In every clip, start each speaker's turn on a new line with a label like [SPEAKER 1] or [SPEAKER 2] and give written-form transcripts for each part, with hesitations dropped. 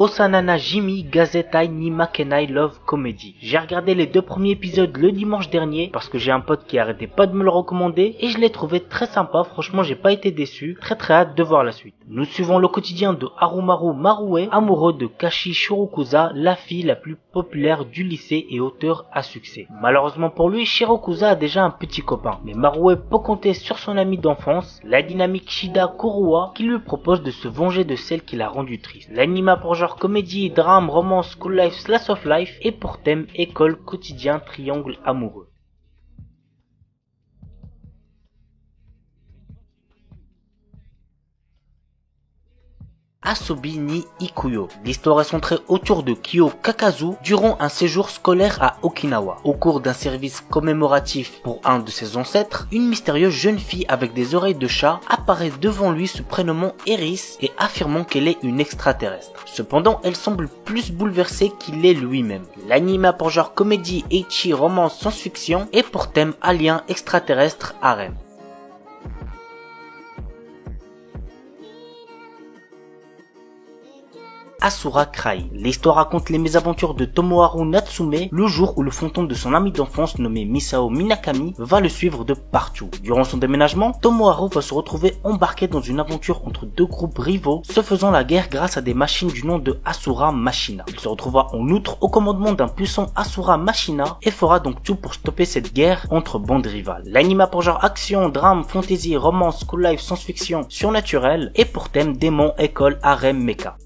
[SPEAKER 1] Osanana Jimmy Gazetai ni Makenai Love Comedy. J'ai regardé les 2 premiers épisodes le dimanche dernier parce que j'ai un pote qui arrêtait pas de me le recommander et je l'ai trouvé très sympa. Franchement, j'ai pas été déçu. Très hâte de voir la suite. Nous suivons le quotidien de Harumaru Marue, amoureux de Kashi Shirokusa, la fille la plus populaire du lycée et auteur à succès. Malheureusement pour lui, Shirokusa a déjà un petit copain, mais Marue peut compter sur son ami d'enfance, la dynamique Shida Kurua, qui lui propose de se venger de celle qui l'a rendu triste. L'anime pour genre comédie, drame, romance, school life, slice of life et pour thème école, quotidien, triangle amoureux. Asobi ni Ikuyo. L'histoire est centrée autour de Kyo Kakazu durant un séjour scolaire à Okinawa. Au cours d'un service commémoratif pour un de ses ancêtres, une mystérieuse jeune fille avec des oreilles de chat apparaît devant lui se prénommant Eris et affirmant qu'elle est une extraterrestre. Cependant, elle semble plus bouleversée qu'il est lui-même. L'anime a pour genre comédie, ecchi, romance, science-fiction et pour thème alien, extraterrestre, harem. Asura Cry. L'histoire raconte les mésaventures de Tomoharu Natsume le jour où le fantôme de son ami d'enfance nommé Misao Minakami va le suivre de partout. Durant son déménagement, Tomoharu va se retrouver embarqué dans une aventure entre 2 groupes rivaux se faisant la guerre grâce à des machines du nom de Asura Machina. Il se retrouvera en outre au commandement d'un puissant Asura Machina et fera donc tout pour stopper cette guerre entre bandes rivales. L'anime a pour genre action, drame, fantasy, romance, school life, science-fiction, surnaturel et pour thème démon, école, harem, mecha.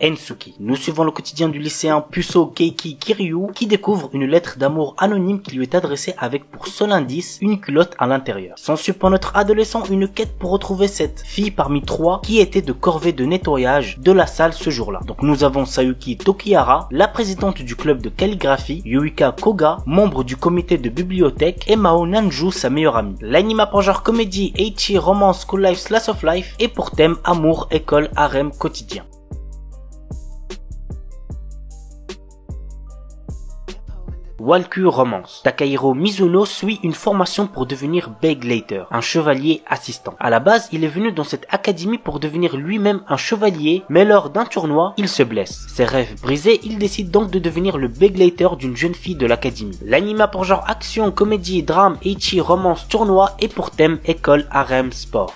[SPEAKER 1] Ensuki. Nous suivons le quotidien du lycéen puceau Keiki Kiryu qui découvre une lettre d'amour anonyme qui lui est adressée avec pour seul indice une culotte à l'intérieur. S'ensuit pour notre adolescent une quête pour retrouver cette fille parmi 3 qui était de corvée de nettoyage de la salle ce jour-là. Donc nous avons Sayuki Tokihara, la présidente du club de calligraphie, Yuika Koga, membre du comité de bibliothèque et Mao Nanju, sa meilleure amie. L'anime a pour genre comédie, ecchi, romance, school life, slice of life et pour thème amour, école, harem, quotidien. Walkure Romance. Takahiro Mizuno suit une formation pour devenir Begleiter, un chevalier assistant. À la base, il est venu dans cette académie pour devenir lui-même un chevalier, mais lors d'un tournoi, il se blesse. Ses rêves brisés, il décide donc de devenir le Begleiter d'une jeune fille de l'académie. L'anime a pour genre action, comédie, drame, ecchi, romance, tournoi et pour thème école, harem, sport.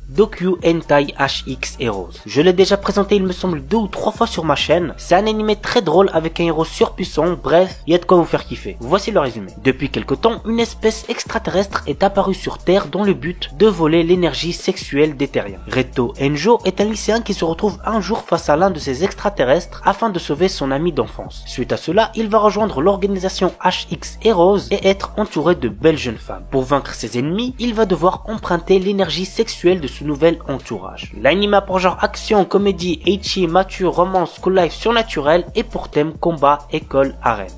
[SPEAKER 1] Dokyu Hentai HX Heroes. Je l'ai déjà présenté il me semble 2 ou 3 fois sur ma chaîne. C'est un animé très drôle avec un héros surpuissant, bref, il y a de quoi vous faire kiffer. Voici le résumé. Depuis quelque temps, une espèce extraterrestre est apparue sur Terre dans le but de voler l'énergie sexuelle des terriens. Reto Enjo est un lycéen qui se retrouve un jour face à l'un de ces extraterrestres afin de sauver son ami d'enfance. Suite à cela, il va rejoindre l'organisation HX Heroes et être entouré de belles jeunes femmes. Pour vaincre ses ennemis, il va devoir emprunter l'énergie sexuelle de ce nouvel entourage. L'anime a pour genre action, comédie, ecchi, mature, romance, school life, surnaturel et pour thème combat, école, harem.